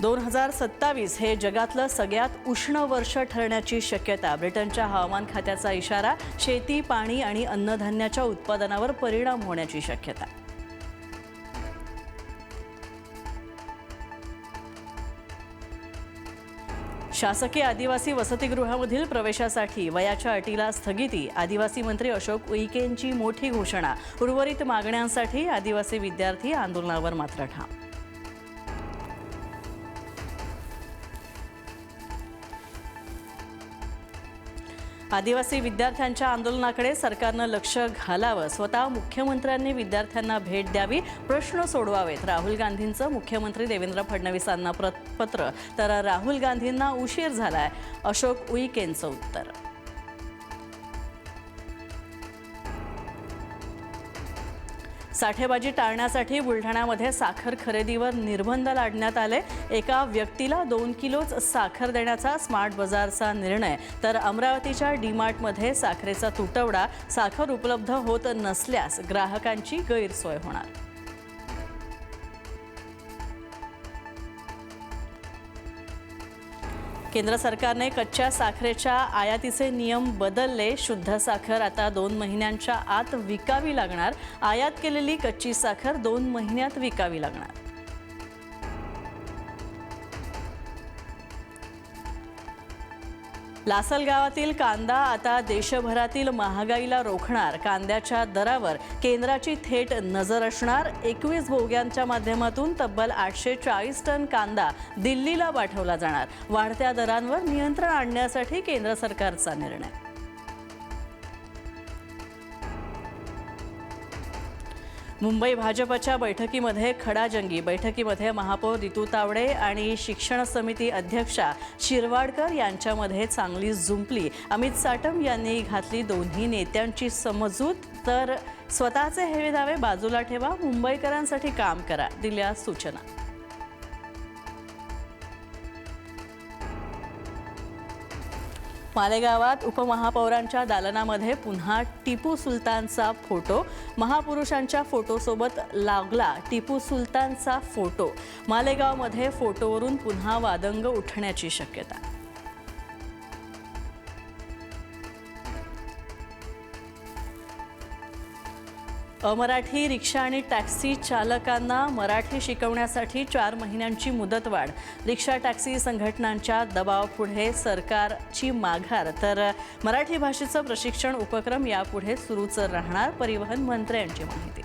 2027 हे जगातलं सगळ्यात उष्ण वर्ष ठरण्याची शक्यता. ब्रिटनच्या हवामान खात्याचा इशारा. शेती, पाणी आणि अन्नधान्याच्या उत्पादनावर परिणाम होण्याची शक्यता. शासकीय आदिवासी वसतिगृहामधील प्रवेशासाठी वयाच्या अटीला स्थगिती. आदिवासी मंत्री अशोक उईकेंची मोठी घोषणा. उर्वरित मागण्यांसाठी आदिवासी विद्यार्थी आंदोलनावर मात्र ठाम. आदिवासी विद्यार्थ्यांच्या आंदोलनाकडे सरकारनं लक्ष घालावं. स्वतः मुख्यमंत्र्यांनी विद्यार्थ्यांना भेट द्यावी, प्रश्न सोडवावेत. राहुल गांधींचं मुख्यमंत्री देवेंद्र फडणवीसांना पत्र. तर राहुल गांधींना उशीर झालाय, अशोक उईकेंचं उत्तर. साठेबाजी टाळण्यासाठी बुलढाण्यामध्ये साखर खरेदीवर निर्बंध लादण्यात आले. एका व्यक्तीला 2 किलोच साखर देण्याचा स्मार्ट बाजारचा निर्णय. तर अमरावतीच्या डीमार्टमध्ये साखरेचा तुटवडा. साखर उपलब्ध होत नसल्यास ग्राहकांची गैरसोय होणार. केंद्र सरकारने कच्च्या साखरेच्या आयातीचे नियम बदलले. शुद्ध साखर आता 2 महिन्यांच्या आत विकावी लागणार. आयात केलेली कच्ची साखर 2 महिन्यात विकावी लागणार. लासलगावातील कांदा आता देशभरातील महागाईला रोखणार. कांद्याच्या दरावर केंद्राची थेट नजर असणार. 21 बोग्यांच्या माध्यमातून तब्बल 840 टन कांदा दिल्लीला पाठवला जाणार. वाढत्या दरांवर नियंत्रण आणण्यासाठी केंद्र सरकारचा निर्णय. मुंबई भाजपच्या बैठकीमध्ये खडाजंगी. बैठकीमध्ये महापौर रितू तावडे आणि शिक्षण समिती अध्यक्षा शिरवाडकर यांच्यामध्ये चांगली जुंपली. अमित साटम यांनी घातली दोन्ही नेत्यांची समजूत. तर स्वतःचे हेवे दावे बाजूला ठेवा, मुंबईकरांसाठी काम करा, दिल्या सूचना. मालेगावात उपमहापौरांच्या दालनामध्ये पुन्हा टिपू सुलतानचा फोटो. महापुरुषांच्या फोटोसोबत लागला टिपू सुलतानचा फोटो. मालेगावमध्ये फोटोवरून पुन्हा वादंग उठण्याची शक्यता. अमराठी रिक्षा आणि टॅक्सी चालकांना मराठी शिकवण्यासाठी 4 महिन्यांची मुदतवाढ. रिक्षा टॅक्सी संघटनांच्या दबावापुढे सरकारची माघार. तर मराठी भाषेचं प्रशिक्षण उपक्रम यापुढे सुरूच राहणार. परिवहन मंत्र्यांची माहिती.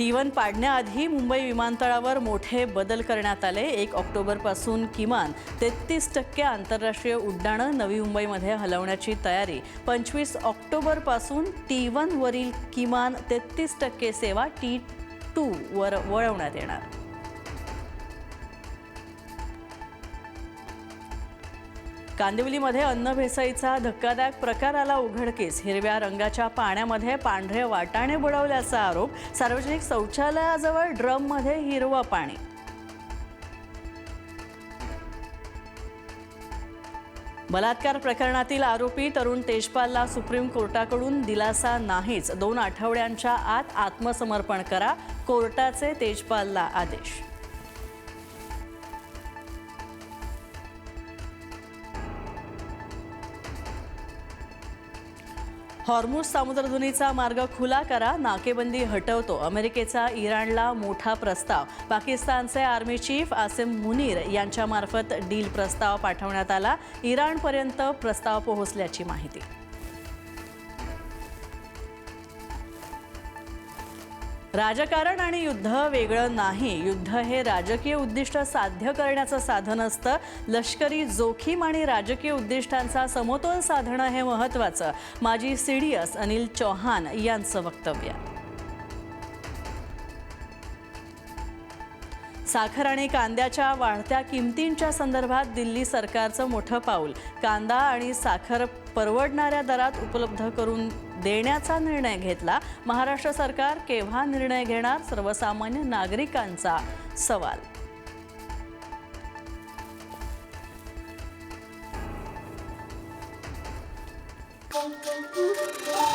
T1 पाडण्याआधी मुंबई विमानतळावर मोठे बदल करण्यात आले. 1 ऑक्टोबरपासून किमान 33% आंतरराष्ट्रीय उड्डाणं नवी मुंबईमध्ये हलवण्याची तयारी. 25 ऑक्टोबरपासून T1 वरील किमान 33% सेवा T2 वर वळवण्यात येणार. कांदिवलीमध्ये अन्न भेसळीचा धक्कादायक प्रकार आला उघडकीस. हिरव्या रंगाच्या पाण्यामध्ये पांढरे वाटाणे बुडवल्याचा आरोप. सार्वजनिक शौचालयाजवळ ड्रममध्ये हिरवं पाणी. बलात्कार प्रकरणातील आरोपी तरुण तेजपालला सुप्रीम कोर्टाकडून दिलासा नाहीच. 2 आठवड्यांच्या आत आत्मसमर्पण करा, कोर्टाचे तेजपालला आदेश. हॉर्मुझ सामुद्रधुनीचा मार्ग खुला करा, नाकेबंदी हटवतो. अमेरिकेचा इराणला मोठा प्रस्ताव. पाकिस्तानचे आर्मी चीफ आसिम मुनीर यांच्यामार्फत डील प्रस्ताव पाठवण्यात आला. इराणपर्यंत प्रस्ताव पोहोचल्याची माहिती. राजकारण आणि युद्ध वेगळं नाही. युद्ध हे राजकीय उद्दिष्ट साध्य करण्याचं साधन असतं. लष्करी जोखीम आणि राजकीय उद्दिष्टांचा समतोल साधणं हे महत्त्वाचं. माजी CDS अनिल चौहान यांचं वक्तव्य. साखर आणि कांद्याच्या वाढत्या किमतींच्या संदर्भात दिल्ली सरकारचं मोठं पाऊल. कांदा आणि साखर परवडणाऱ्या दरात उपलब्ध करून देण्याचा निर्णय घेतला. महाराष्ट्र सरकार केव्हा निर्णय घेणार, सर्वसामान्य नागरिकांचा सवाल. Thank you.